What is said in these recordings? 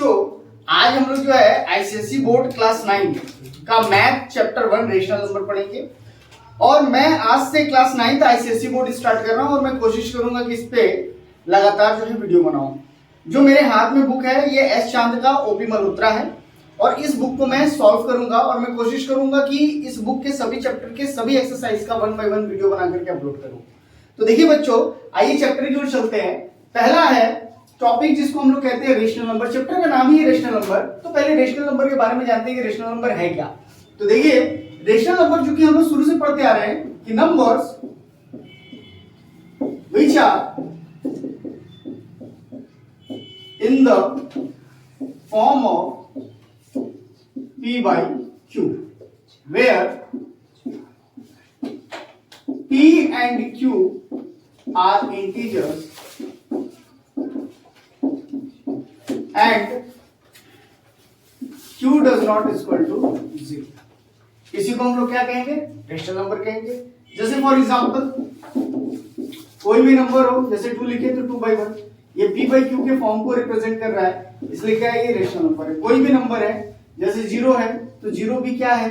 बच्चों, आज हम लोग जो है आईसीएसई बोर्ड क्लास 9 का मैथ चैप्टर 1 रेशनल नंबर पढ़ेंगे। और मैं आज से क्लास 9 आईसीएसई बोर्ड स्टार्ट कर रहा हूं और मैं कोशिश करूंगा कि इस पे लगातार जो है वीडियो बनाऊं। जो मेरे हाथ में बुक है ये एस चांद का ओपी मल्होत्रा है और इस बुक को मैं सॉल्व करूंगा और मैं कोशिश करूंगा कि इस बुक के सभी चैप्टर के सभी एक्सरसाइज का 1 बाय 1 वीडियो बना करके अपलोड करूं। तो देखिए बच्चों, आइए चैप्टर की ओर चलते हैं। पहला है टॉपिक जिसको हम लोग कहते हैं रेशनल नंबर। चैप्टर का नाम ही है रेशनल नंबर। तो पहले रेशनल नंबर के बारे में जानते हैं कि रेशनल नंबर है क्या। तो देखिए, रेशनल नंबर जो कि हम लोग शुरू से पढ़ते आ रहे हैं कि numbers which are in the form of p by q where p and q are integers and q does not equal to 0। इसी को हम लोग क्या कहेंगे? रेशनल नंबर कहेंगे। जैसे फॉर एग्जांपल कोई भी नंबर हो, जैसे 2 लिखे तो 2/1, ये p by q के फॉर्म को रिप्रेजेंट कर रहा है, इसलिए क्या है? ये रेशनल नंबर है। कोई भी नंबर है, जैसे 0 है तो 0 भी क्या है?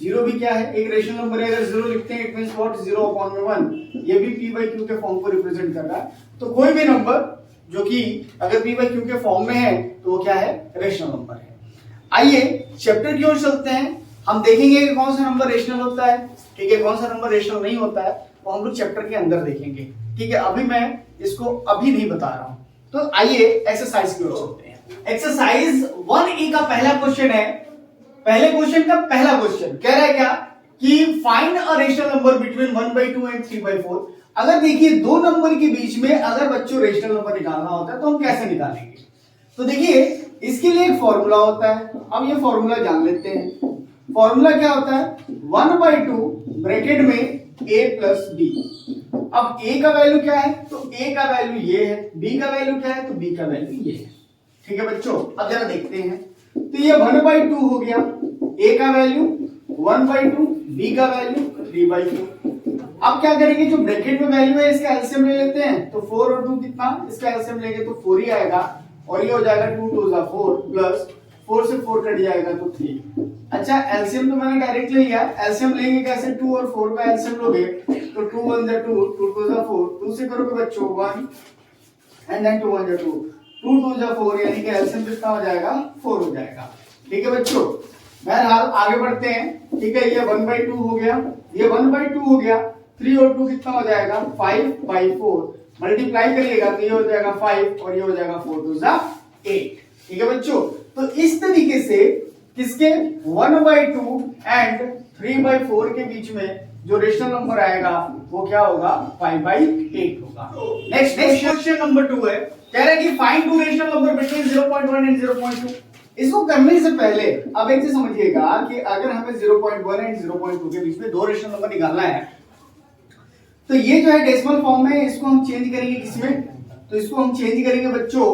0 भी क्या है? एक रेशनल नंबर है। अगर 0 लिखते हैं इट मींस व्हाट? 0/1, ये भी p by q के फॉर्म को रिप्रेजेंट कर रहा है। तो कोई भी नंबर जो कि अगर p by q के फॉर्म में है तो वो क्या है? रेशनल नंबर है। आइए चैप्टर की ओर चलते हैं। हम देखेंगे कि कौन सा नंबर रेशनल होता है, ठीक है, कौन सा नंबर रेशनल नहीं होता है, वो हम लोग चैप्टर के अंदर देखेंगे, ठीक है। अभी मैं इसको अभी नहीं बता रहा हूं। तो आइए एक्सरसाइज की ओर चलते हैं। एक्सरसाइज 1A का पहला क्वेश्चन है। पहले क्वेश्चन का पहला क्वेश्चन कह रहा है क्या कि find a rational number between 1/2 and 3/4। अगर देखिए दो नंबर के बीच में अगर बच्चों रेशनल नंबर निकालना होता है तो हम कैसे निकालेंगे? तो देखिए इसके लिए एक फॉर्मूला होता है। अब ये फॉर्मूला जान लेते हैं। फॉर्मूला क्या होता है? 1/2 ब्रैकेट में a प्लस b। अब a का वैल्यू क्या है? तो a का वैल्यू ये है। b का वैल्यू क्या है? तो b का वैल्यू ये है, ठीक है बच्चों। अब जरा देखते हैं। तो ये 1/2 हो गया, a का वैल्यू 1/2, b का वैल्यू 3/4। अब क्या करेंगे? जो ब्रैकेट में वैल्यू है इसका एलसीएम ले लेते हैं। तो 4 और 2 कितना? इसका एलसीएम लेंगे तो 4 ही आएगा और ये हो जाएगा 2 2 4 प्लस 4 से 4 कट जाएगा तो 3। अच्छा, एलसीएम तो मैंने डायरेक्ट ले लिया। एलसीएम लेंगे कैसे? 2 और 4 का एलसीएम लोगे तो 2 1 जा 2, 2 2 जा 4, 2 से करोगे बच्चों 1 एंड देन 2 1 जा 2, 2 2 जा 4, यानी कि एलसीएम कितना हो जाएगा? 4 हो जाएगा, ठीक है बच्चों। बहरहाल आगे बढ़ते हैं, ठीक है। ये 1/2 हो गया, ये 1/2 हो गया। 3 और 2 कितना हो जाएगा? 5/4। मल्टीप्लाई करिएगा तो ये हो जाएगा 5 और ये हो जाएगा 4 2 जा 8, ठीक है बच्चों। तो इस तरीके से किसके 1/2 एंड 3/4 के बीच में जो रेशनल नंबर आएगा वो क्या होगा? 5/8 होगा। नेक्स्ट क्वेश्चन नंबर 2 है। कह रहा है कि find two rational number between 0.1 and 0.2। इसको करने से पहले अब एक चीज समझिएगा कि अगर हमें 0.1 एंड 0.2 के बीच में दो रेशनल नंबर निकालना है तो ये जो है डेसिमल फॉर्म में, इसको हम चेंज करेंगे किसमें? तो इसको हम चेंज करेंगे बच्चों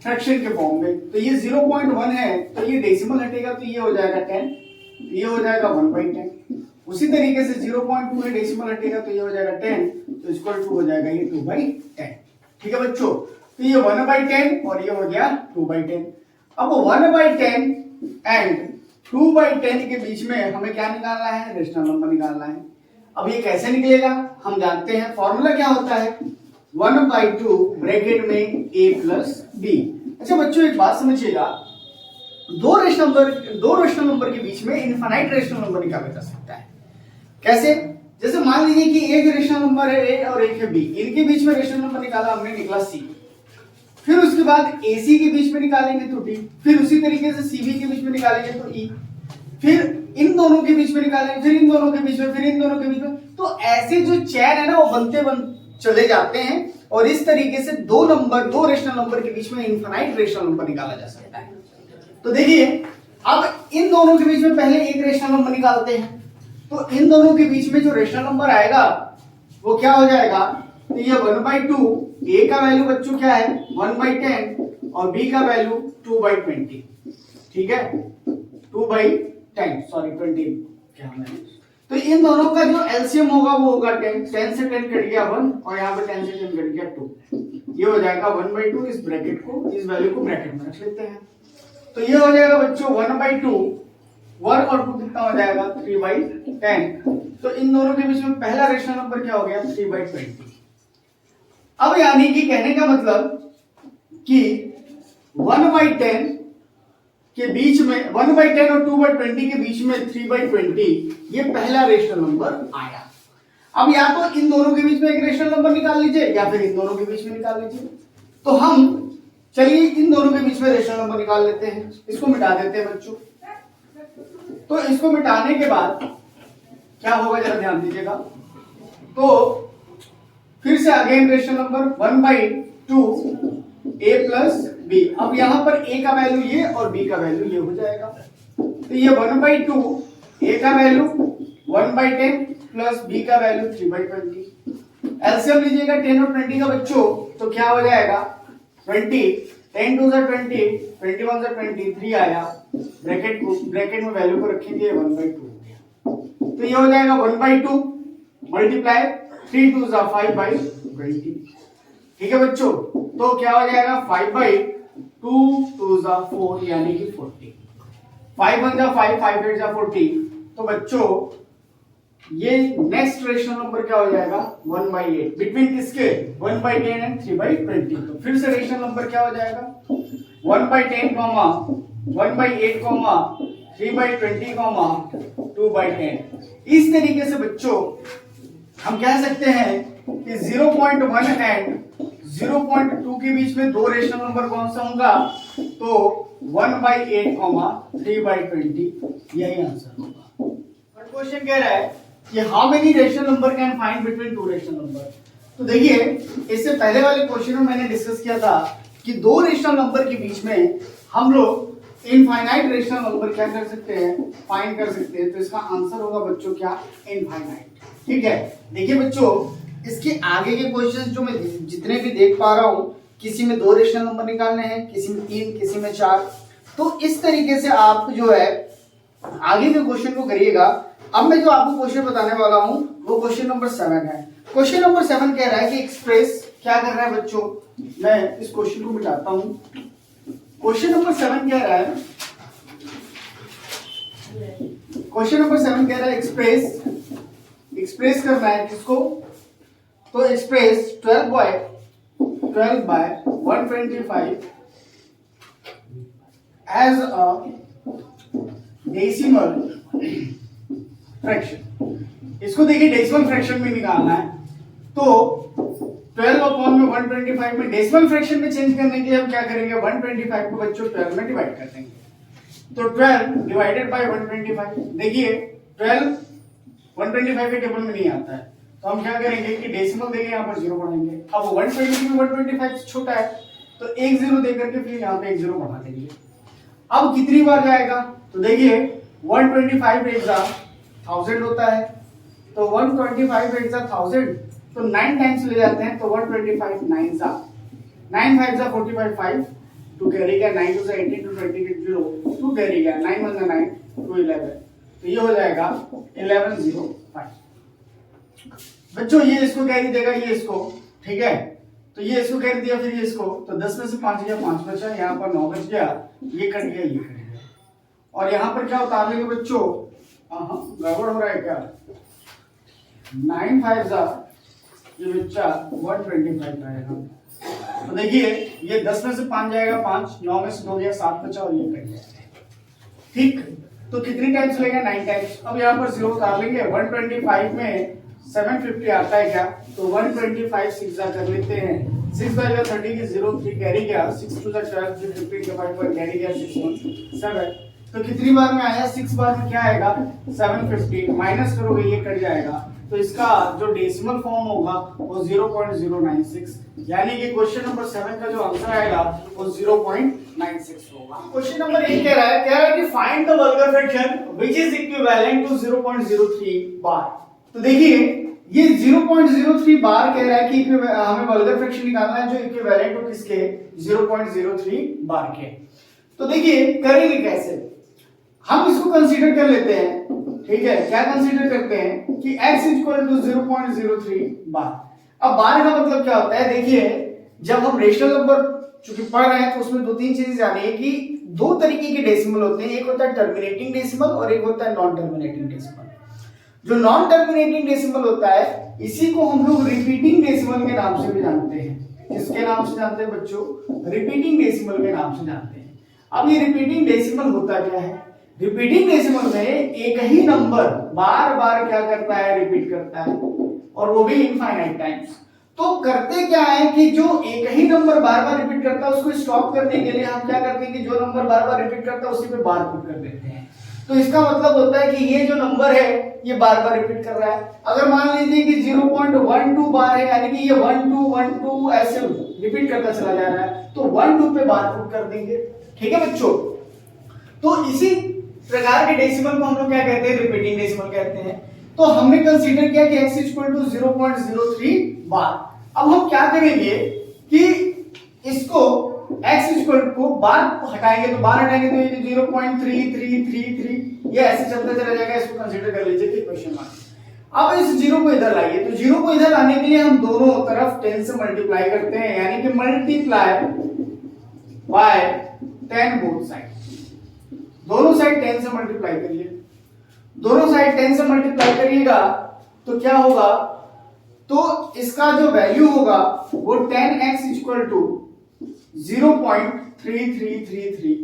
फ्रैक्शन के फॉर्म में। तो ये 0.1 है तो ये डेसिमल हटेगा तो ये हो जाएगा 10, ये हो जाएगा 1/10। उसी तरीके से 0.2 है, डेसिमल हटेगा तो ये हो जाएगा 10, तो इक्वल टू हो जाएगा ये 2/10, ठीक है बच्चों। तो ये 1/10 और ये हो गया 2/10। अब 1/10 एंड 2/10 के बीच में हमें क्या निकालना है? रेशनल नंबर निकालना है। अब ये कैसे निकलेगा हम जानते हैं। फॉर्मूला क्या होता है? 1/2 ब्रैकेट में a प्लस b। अच्छा बच्चों एक बात समझिएगा, दो रेशनल नंबर के बीच में इनफाइनाइट रेशनल नंबर निकाला जा सकता है। कैसे? जैसे मान लीजिए कि एक रेशनल नंबर है a और एक है b, इनके बीच में रेशनल नंबर निकाला हमने, निकला c। फिर उसके बाद ac के बीच में निकालेंगे तो d, फिर उसी तरीके से cb के बीच में निकालेंगे तो e, फिर इन दोनों के बीच में निकालेंगे, फिर इन दोनों के बीच में, फिर इन दोनों के बीच में। तो ऐसे जो चेन है ना वो बनते चले जाते हैं और इस तरीके से दो रेशनल नंबर के बीच में इनफाइनाइट रेशनल नंबर निकाला जा सकता है। तो देखिए अब इन दोनों के बीच में पहले एक रेशनल नंबर निकालते हैं। तो इन दोनों के बीच में जो रेशनल नंबर आएगा वो क्या हो जाएगा? तो ये 1/2, a का वैल्यू बच्चों क्या है? 1/10 और b का वैल्यू 2/20, ठीक है, 2/10, सॉरी 20 क्या मैंने। तो इन दोनों का जो एलसीएम होगा वो होगा 10 से 10 कट गया 1 और यहाँ पे 10 से 10 कट गया 2। ये हो जाएगा 1/2, इस ब्रैकेट को, इस वैल्यू को ब्रैकेट में रख लेते हैं। तो ये हो जाएगा बच्चों 1/2, 1 और 2 कितना हो जाएगा 3/10। तो इन दोनों के बीच में पहला रेशनल नंबर क्या हो गया 3/20। अब यानी कि कहने का मतलब कि 1/10 के बीच में 1/10 और 2/20 के बीच में 3/20 ये पहला रेशनल नंबर आया। अब या तो इन दोनों के बीच में एक रेशनल नंबर निकाल लीजिए या फिर इन दोनों के बीच में निकाल लीजिए। तो हम चलिए इन दोनों के बीच में रेशनल नंबर निकाल लेते हैं, इसको मिटा देते हैं बच्चों। तो इसको मिटाने के बाद क्या होगा जरा ध्यान दीजिएगा। तो फिर से again rational number 1/2 a plus b। अब यहां पर a का वैल्यू ये और b का वैल्यू ये हो जाएगा। तो ये 1/2 a का वैल्यू 1/10 प्लस b का वैल्यू 3/20। एलसीएम लीजिएगा 10 और 20 का बच्चों, तो क्या हो जाएगा 20, 10 2 20, 21 23 आया। ब्रैकेट में वैल्यू को रखेंगे 1/2 हो गया। तो ये हो जाएगा 1/2 मल्टीप्लाई 3 2 5/20। ठीक है बच्चों, तो क्या हो जाएगा 5/2 2 4 यानी कि 40। 5 1 5, 5 8 40। तो बच्चों ये नेक्स्ट रेशनल नंबर क्या हो जाएगा 1/8 बिटवीन किसके 1/10 एंड 3/20। तो फिर से रेशनल नंबर क्या हो जाएगा 1/10 कॉमा 1/8 कॉमा 3/20 कॉमा 2/10। इस तरीके से बच्चों हम कह सकते हैं कि 0.1 एंड 0.2 के बीच में दो रेशनल नंबर कौन सा होगा, तो 1/8 कॉमा 3/20 यही आंसर होगा। क्वेश्चन कह रहा है कि how many rational number can find between two rational number. तो देखिए इससे पहले वाले क्वेश्चन में मैंने डिस्कस किया था कि दो रेशनल नंबर के बीच में हम लोग इनफाइनाइट रेशनल नंबर क्या कर सकते हैं फाइंड कर सकते हैं। तो इसका आंसर होगा बच्चों क्या इनफाइनाइट। ठीक है, देखिए बच्चों इसके आगे के क्वेश्चंस जो मैं जितने भी देख पा रहा हूं, किसी में दो रेशनल नंबर निकालने हैं, किसी में 3, किसी में 4। तो इस तरीके से आप जो है आगे के क्वेश्चन को करिएगा। अब मैं जो आपको क्वेश्चन बताने वाला हूं वो क्वेश्चन नंबर 7 है। क्वेश्चन नंबर 7 कह रहा है कि एक्सप्रेस क्या कर रहा है बच्चों, मैं इस क्वेश्चन को मिटाता हूं। क्वेश्चन नंबर 7 कह रहा है, क्वेश्चन नंबर 7 कह रहा है एक्सप्रेस करना है किसको, तो express 12/125 as a decimal fraction. इसको देखिए डेसिमल फ्रैक्शन में निकालना है। तो 12/125 में डेसिमल फ्रैक्शन में चेंज करने के लिए हम क्या करेंगे 125 को बच्चों 12 में डिवाइड कर देंगे। तो 12 डिवाइडेड बाय 125। देखिए 12 125 के टेबल में नहीं आता है, तो हम क्या करेंगे कि डेसिमल देके यहाँ पर 0 बढ़ाएंगे। अब 120 में 125 से छोटा है तो एक 0 दे करके फिर यहाँ पे एक 0 बढ़ा देंगे। अब कितनी बार जाएगा, तो देखिए 125 एक 1000 होता है, तो 125 एक 1000 तो 9 टाइम्स ले जाते हैं। तो 125 9 5 45 5 2 कैरी गया, 9 2 18 2 20 0 2 कैरी गया, 9 1 9 2 11। तो ये हो जाएगा 1105। बच्चों ये इसको कैरी देगा, ये इसको, ठीक है, तो ये इसको कैरी दिया, फिर ये इसको, तो 10 में से 5 गया, 5 बचा, यहाँ पर 9 बच गया, ये कट गया, ये कट गया। और यहाँ पर क्या उतार लेंगे बच्चों, गड़बड़ हो रहा है क्या, 9 5 ये बच्चा 125 आएगा। तो देखिए ये 10 में से 5 जाएगा 5, 9 में से 2 गया 7 बचा और ये कट गया। ठीक, तो कितनी टाइम्स लेगा 9 टाइम्स। अब यहाँ पर 0 उतार लेंगे। 125 में 750 आता है क्या, तो 125 6 कर लेते हैं। 6 बाय 30 की 0 3 कैरी गया, 6 2 12 15 के 5 पर कैरी गया 6 1 7। तो कितनी बार में आया 6 बार में क्या आएगा 750, माइनस करोगे ये कट जाएगा। तो इसका जो डेसिमल फॉर्म होगा वो 0.096, यानी कि क्वेश्चन नंबर 7 का जो आंसर आएगा वो 0.96 होगा। क्वेश्चन नंबर 8 कह रहा है कि find the vulgar fraction which is equivalent to 0.03 bar. तो देखिए ये 0.03 बार कह रहा है कि हमें वल्गर फ्रैक्शन निकालना है जो इक्विवेलेंट हो किसके 0.03 बार के। तो देखिए करेंगे कैसे, हम इसको कंसीडर कर लेते हैं। ठीक है, क्या कंसीडर करते हैं कि x इक्वल टू 0.03 बार। अब बार का मतलब क्या होता है, देखिए जब हम रेशनल नंबर चूंकि पढ़ रहे हैं तो उसमें दो तीन चीजें जानी है कि दो तरीके के डेसिमल होते हैं, एक होता है टर्मिनेटिंग डेसिमल और एक होता है नॉन टर्मिनेटिंग डेसिमल। जो नॉन टर्मिनेटिंग डेसिमल होता है इसी को हम लोग रिपीटिंग डेसिमल के नाम से भी जानते हैं। किसके नाम से जानते हैं बच्चों? रिपीटिंग डेसिमल के नाम से जानते हैं। अब ये रिपीटिंग डेसिमल होता क्या है? रिपीटिंग डेसिमल में एक ही नंबर बार बार क्या करता है? रिपीट करता है, और वो भी इनफाइनाइट टाइम्स। तो करते क्या है कि जो एक ही नंबर बार बार रिपीट करता है उसको स्टॉप करने के लिए हम क्या करते हैं कि जो नंबर बार बार रिपीट करता है उसी पे बार पुट कर देते हैं। तो इसका मतलब होता है कि ये जो नंबर है ये बार बार रिपीट कर रहा है। अगर मान लीजिए कि 0.12 बार है, यानी कि ये 1 2 1 2 ऐसे रिपीट करता चला जा रहा है, तो 1 2 पे बार पुट कर देंगे। ठीक है बच्चों, तो इसी प्रकार के डेसिमल को हम लोग क्या कहते हैं? रिपीटिंग डेसिमल कहते हैं। तो हमने कंसीडर किया कि x इक्वल टू 0.03 बार। अब हम क्या करेंगे कि इसको x इक्वल को बार हटाएंगे, तो बार हटाएंगे तो ये 0.3333 ये ऐसे चलता चला जाएगा। इसको कंसीडर कर लीजिए कि क्वेश्चन मार्क। अब इस जीरो को इधर लाइए, तो जीरो को इधर लाने के लिए हम दोनों तरफ 10 से मल्टीप्लाई करते हैं, यानी कि मल्टीप्लाई बाय 10 बोथ साइड। दोनों साइड 10 से मल्टीप्लाई करिए। दोनों साइड 10 से मल्टीप्लाई करिएगा तो क्या होगा? तो इसका जो वैल्यू होगा वो 10x equal to 0.3333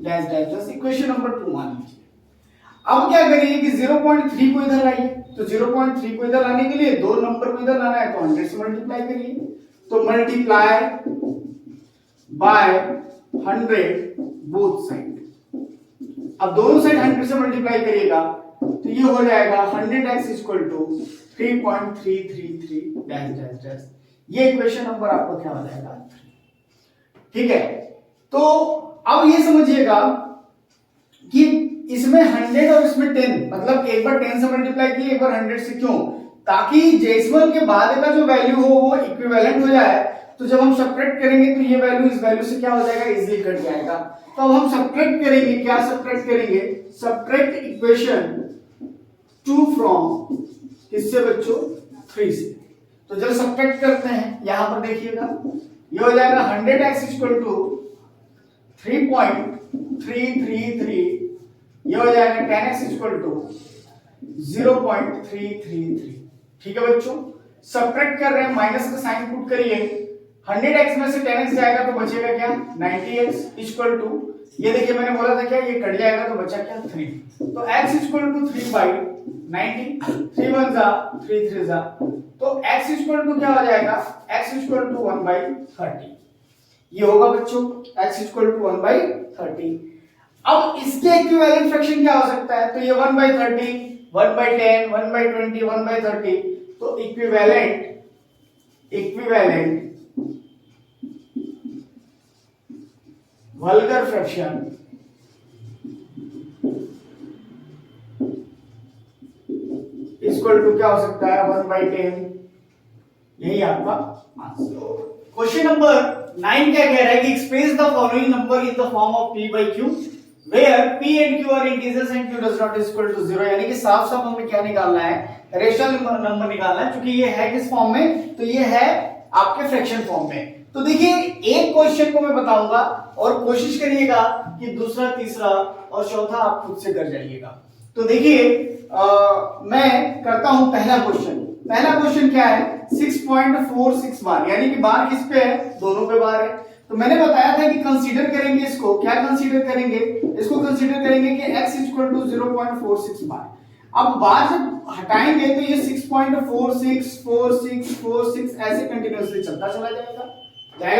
dash dash dash equation number 2 मान लीजिए। अब क्या करिए कि 0.3 को इधर लाइए, तो 0.3 को इधर लाने के लिए दो नंबर को इधर लाना है तो 100 से मल्टीप्लाई करिए, तो मल्टीप्लाई बाय 100 बोथ साइड। अब दोनों साइड 100 से मल्टीप्लाई करिएगा तो ये हो जाएगा 100x equal to 3.333 dash dash dash. ये इक्वेशन नंबर आपका क्या हो जाएगा? 3। ठीक है, तो अब ये समझिएगा कि इसमें 100 और इसमें 10, मतलब एक बार 10 से मल्टीप्लाई किए, एक बार 100 से। क्यों? ताकि डेसिमल के बाद का जो वैल्यू हो वो इक्विवेलेंट हो जाए। तो जब हम सब्ट्रैक्ट करेंगे तो ये वैल्यू इस वैल्यू से क्या हो जाएगा? इजीली कट जाएगा। तो अब हम सब्ट्रैक्ट करेंगे, क्या सब्ट्रैक्ट करेंगे? सब्ट्रैक्ट इक्वेशन 2 फ्रॉम किससे बच्चों? 3 से। तो जब सब्ट्रैक्ट करते हैं यहां पर देखिएगा, ये हो जाएगा 100x इक्वल टू 3.333, ये हो जाएगा 10x इक्वल टू 0.333। ठीक है बच्चों, सब्ट्रैक्ट कर रहे हैं, माइनस का साइन पुट करिए। 100x में से 10x जाएगा तो बचेगा क्या? 90x इक्वल टू, ये देखिए मैंने बोला था क्या, ये कट जाएगा तो बचा क्या? 3। तो x इक्वल टू 3/90, 3 1 जा 3 3 जा, तो x इक्वल टू क्या हो जाएगा? x equal to 1/30। ये होगा बच्चों x इक्वल टू 1/30। अब इसके इक्विवेलेंट फ्रैक्शन क्या हो सकता है? तो ये 1/30, 1/10, 1/20, 1/30, तो equivalent vulgar fraction equal to क्या हो सकता है? 1/10। यही आपका आंसर। क्वेश्चन नंबर 9 क्या कह रहा है कि express the following number in the form of p by q where p and q are integers and q does not equal to 0, यानी कि साफ साफ हमें क्या निकालना है? रेशनल नंबर निकालना है। क्योंकि ये है किस फॉर्म में? तो ये है आपके फ्रैक्शन फॉर्म में। तो देखिए एक क्वेश्चन को मैं बताऊंगा और कोशिश करिएगा कि दूसरा, तीसरा और चौथा आप खुद से कर जाइएगा। तो देखिए मैं करता हूं पहला क्वेश्चन। पहला क्वेश्चन क्या है? 6.46 बार, यानी कि बार किस पे है? दोनों पे बार है। तो मैंने बताया था कि कंसीडर करेंगे इसको, क्या कंसीडर करेंगे? इसको कंसीडर करेंगे कि x इक्वल टू 0.46 बार। अब बार जब हटाएंगे तो ये 6.46 46 46 ऐसे कंटिन्यूअसली चलता चला जाएगा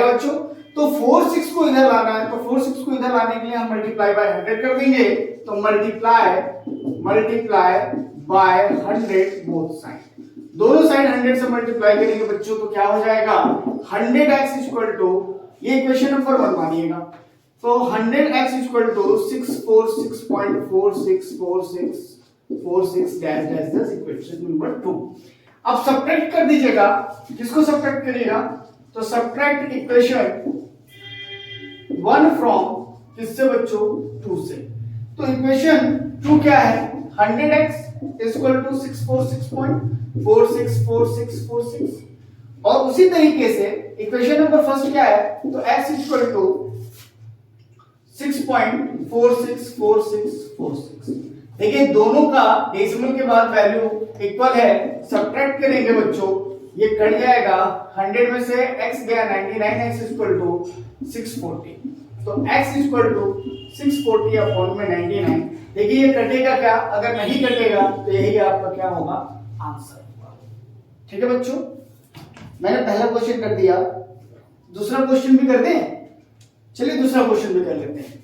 बच्चों। तो 46 को इधर लाना है, तो 46 को इधर लाने के लिए हम मल्टीप्लाई बाय 100 कर देंगे, तो मल्टीप्लाई बाय 100 बोथ साइड। दोनों साइड 100 से मल्टीप्लाई करेंगे बच्चों तो क्या हो जाएगा? 100x इक्वल टू, ये इक्वेशन नंबर 1 मानिएगा, तो 100x equal to 646.464646 dash dash dash equation number 2। अब सब्ट्रैक्ट कर दीजिएगा। किसको सब्ट्रैक्ट करिएगा? तो सब्ट्रैक्ट इक्वेशन 1 फ्रॉम किससे बच्चों? 2 से। तो इक्वेशन 2 क्या है? 100x इक्वल टू 646.464646 और उसी तरीके से इक्वेशन नंबर फर्स्ट क्या है, तो x इक्वल टू 6.464646। देखिए दोनों का डेसिमल के बाद वैल्यू इक्वल है, सब्ट्रैक्ट करेंगे बच्चों, ये कट जाएगा 100 में से x गया 99, x इक्वल टू 640। तो x इक्वल टू 640 अपॉन में 99। देखिए ये कटेगा क्या, अगर नहीं कटेगा तो यही आपका क्या होगा, आंसर होगा। ठीक है बच्चों, मैंने पहला क्वेश्चन कर दिया, दूसरा क्वेश्चन भी कर दें। चलिए दूसरा क्वेश्चन भी कर लेते हैं।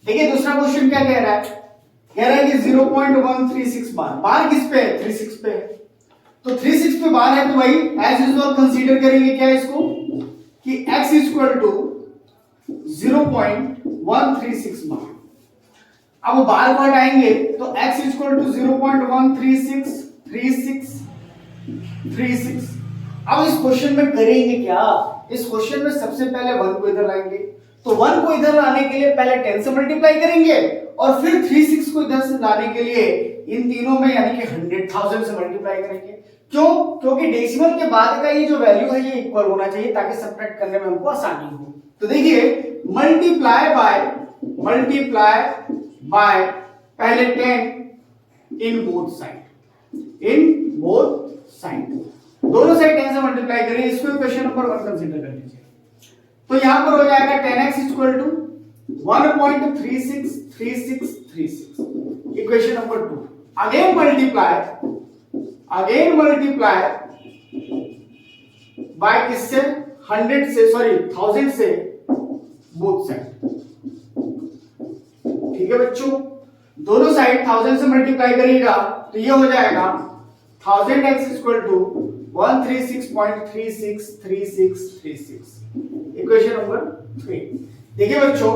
देखिए दूसरा क्वेश्चन क्या कह रहा है, कह रहा है कि 0.136 बार किस पे है, 36 पे है। तो 36 पे बार है तो भाई एज यूजुअल कंसीडर करेंगे क्या इसको, कि x इक्वल टू 0.136 बार। अब बार को हटाएंगे तो x इक्वल टू 0.1363636। अब इस क्वेश्चन में करेंगे क्या, इस क्वेश्चन में सबसे पहले 1 को इधर लाएंगे, तो 1 को इधर लाने के लिए पहले 10 से मल्टीप्लाई करेंगे और फिर 36 को इधर से लाने के लिए इन तीनों में यानी कि 100,000 से मल्टीप्लाई करेंगे। क्यों, क्योंकि डेसिमल के बाद का ये जो वैल्यू है ये इक्वल होना चाहिए ताकि सब्ट्रैक्ट करने में हमको आसानी हो। तो देखिए मल्टीप्लाई बाय पहले 10 इन बोथ साइड, दोनों साइड 10 से मल्टीप्लाई करें, इसको इक्वेशन नंबर 1 कंसीडर कर लीजिए। तो यहां पर हो जाएगा 10x equal to 1.363636, equation number 2। Again multiply by किससे, 1000 से बोथ साइड। ठीक है बच्चों, दोनों साइड 1000 से मल्टीप्लाई करिएगा तो ये हो जाएगा 1000x equal to 136.363636, equation number 3। देखिए बच्चों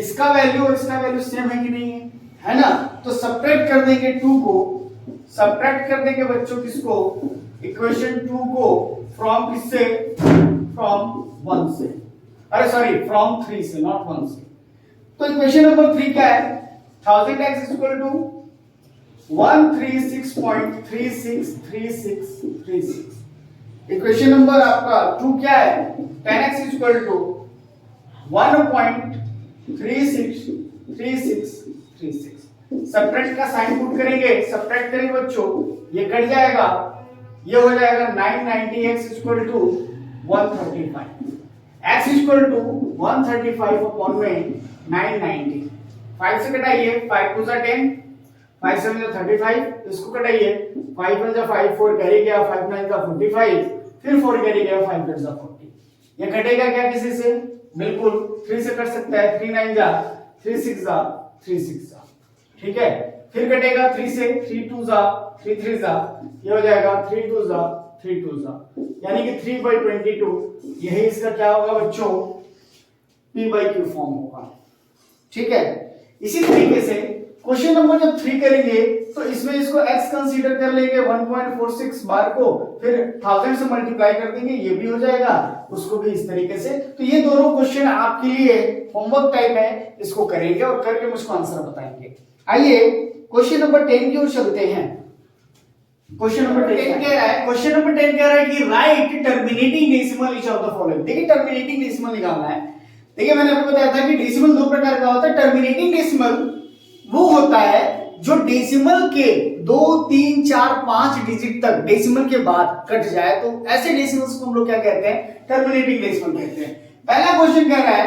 इसका वैल्यू और इसका वैल्यू सेम है कि नहीं है ना, तो सब्ट्रैक्ट कर देंगे 2 को, सब्ट्रैक्ट कर देंगे बच्चों किसको, इक्वेशन 2 को फ्रॉम किससे, फ्रॉम 1 से, अरे सॉरी फ्रॉम 3 से, नॉट 1 से। तो इक्वेशन नंबर 3 क्या है, 1000x equal to 136.363636। Equation number आपका 2 क्या है, 10x इक्वल टू 1.363636। सब्ट्रैक्ट का साइन पुट करेंगे, सब्ट्रैक्ट करेंगे बच्चों, ये कट जाएगा, ये हो जाएगा 990x equal to 135। x equal to 135 upon में 990, 5 से कटाइए, 5 2 जा 10, 5 7 जा 35, इसको कटाइए, 5 1 जा 5, 4 कैरी गया, 5 9 जा 45, फिर 4 कैरी गया, 5 10 जा 40। ये कटेगा क्या किसी से, बिल्कुल 3 से कट सकता है, 3 9 जा 3 6 जा 3 6 जा, ठीक है। फिर कटेगा 3 से, 3 2 जा 3 3 जा, ये हो जाएगा 3 2 जा 3 2 जा, यानी कि 3/22। यही इसका क्या होगा बच्चों, p/q फॉर्म होगा। ठीक है, इसी तरीके से क्वेश्चन नंबर जब 3 करेंगे तो इसमें इसको x कंसीडर कर लेंगे 1.46 बार को, फिर 1000 से मल्टीप्लाई कर देंगे, ये भी हो जाएगा, उसको भी इस तरीके से। तो ये दोनों क्वेश्चन आपके लिए होमवर्क टाइप है, इसको करेंगे और करके मुझको आंसर बताएंगे। आइए क्वेश्चन नंबर 10 की ओर चलते हैं। क्वेश्चन नंबर 10 कह रहा है, क्वेश्चन नंबर 10 कह रहा है कि right terminating decimal each of the following. देखिए टर्मिनेटिंग डेसिमल निकालना है। देखिए मैंने आपको बताया था कि डेसिमल दो प्रकार का होता है। टर्मिनेटिंग डेसिमल वो होता है जो डेसिमल के 2 3 4 5 डिजिट तक डेसिमल के बाद कट जाए, तो ऐसे डेसिमल्स को हम लोग क्या कहते हैं, टर्मिनेटिंग डेसिमल कहते हैं। पहला क्वेश्चन कह रहा है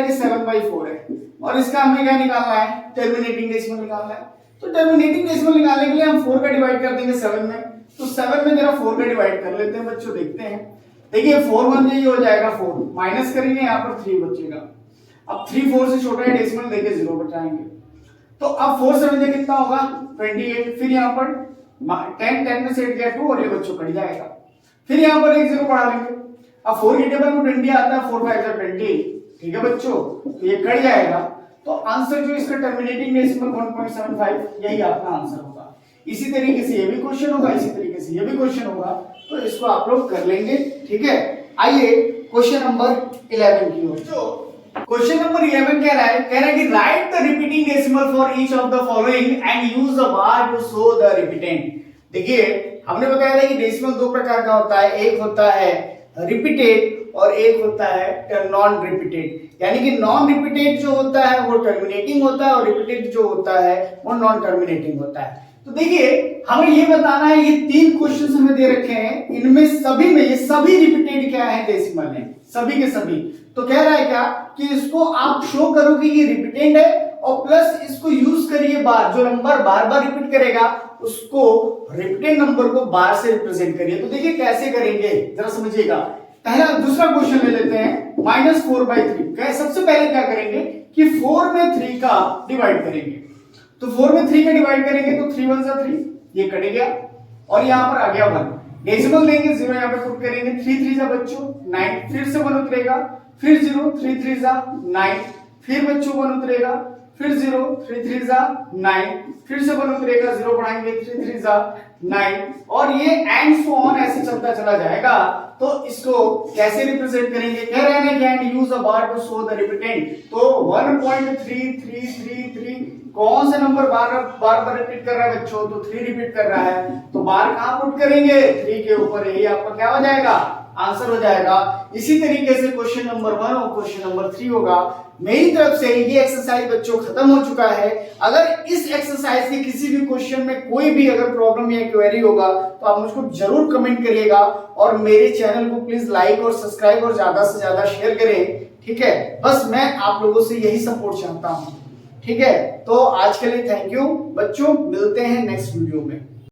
कि 7/4 है और इसका हमें क्या निकालना है, टर्मिनेटिंग डेसिमल निकालना है। तो टर्मिनेटिंग डेसिमल निकालने के लिए हम 4 का डिवाइड कर देंगे 7 में, तो 7 में जरा 4 का डिवाइड कर लेते हैं बच्चों, देखते हैं। देखिए 4 1 ये हो जाएगा 4, माइनस करेंगे यहाँ पर 3 बचेगा। अब 3 4 से छोटा है डेसिमल, देखिए 0 बचाएंगे, तो अब 4 7 कितना होगा 28। फिर यहाँ पर 10 10 में सेट गया 2 और ये बच्चों कट जाएगा। फिर यहाँ पर एक 0 बढ़ा लेंगे। अब 4 की टेबल में 20 आता है, 4 5 20, ठीक है बच्चों, तो ये कट जाएगा। तो आंसर जो इसका टर्मिनेटिंग डेसिमल 1.75, यही आपका आंसर होगा। इसी तरीके से ये भी क्वेश्चन होगा, इसी तरीके से ये भी क्वेश्चन होगा, तो इसको आप लोग कर लेंगे, ठीक है। आइए क्वेश्चन नंबर 11 की ओर। क्वेश्चन नंबर 11 कह रहा है कि write the repeating decimal for each of the following and use the bar to show the repetend. देखिए हमने बताया था कि डेसिमल दो प्रकार का होता है, एक होता है रिपीटेड और एक होता है नॉन रिपीटेड। यानी कि नॉन रिपीटेड जो होता है वो टर्मिनेटिंग होता है और रिपीटेड जो होता है वो नॉन टर्मिनेटिंग होता है। तो देखिए हमें ये बताना है, ये तीन क्वेश्चन हमें दे रखे हैं, इनमें सभी में ये सभी रिपीटेड क्या है, डेसिमल है, सभी के सभी। तो कह रहा है क्या कि इसको आप शो करो कि ये रिपीटेड है और प्लस इसको यूज करिए बार, जो नंबर बार बार रिपीट करेगा उसको रिपीटेड नंबर को बार से रिप्रेजेंट करिए। तो देखिए कैसे करेंगे जरा समझिएगा। पहला दूसरा क्वेश्चन ले लेते हैं, -4/3। सबसे पहले क्या करेंगे कि 4 में 3 का डिवाइड करेंगे। तो 4 में 3 का डिवाइड करेंगे तो 3 1 3, ये कट गया और यहां पर आ गया 1। डेसिमल देंगे 0 यहां पे पुट करेंगे, 3 3 जा बच्चों 9, फिर से 1 उतरेगा, फिर 0 3 3 जा 9, फिर बच्चों 1 उतरेगा, फिर 0 3 3 जा 9, फिर से 1 उतरेगा, 0 बढ़ाएंगे 3 3 जा 9 और ये एंड सो ऑन ऐसे चलता चला जाएगा। तो इसको कैसे रिप्रेजेंट करेंगे, कह रहे हैं can use a bar to show the repetend. तो 1.3333 कौन सा नंबर बार बार रिपीट कर रहा है बच्चों, तो 3 रिपीट कर रहा है, तो बार कहां पुट करेंगे, 3 के ऊपर, यही आपका क्या हो जाएगा, आंसर हो जाएगा। इसी तरीके से क्वेश्चन नंबर 1 और क्वेश्चन नंबर 3 होगा। मेरी तरफ से ये एक्सरसाइज बच्चों खत्म हो चुका है। अगर इस एक्सरसाइज के किसी भी क्वेश्चन में कोई भी अगर प्रॉब्लम या क्वेरी होगा तो आप मुझको जरूर कमेंट करिएगा और मेरे चैनल को प्लीज लाइक और सब्सक्राइब और ज्यादा से ज्यादा शेयर करें, ठीक है। बस मैं आप लोगों से यही सपोर्ट चाहता हूं, ठीक है। तो आज के लिए थैंक यू बच्चों, मिलते हैं नेक्स्ट वीडियो में।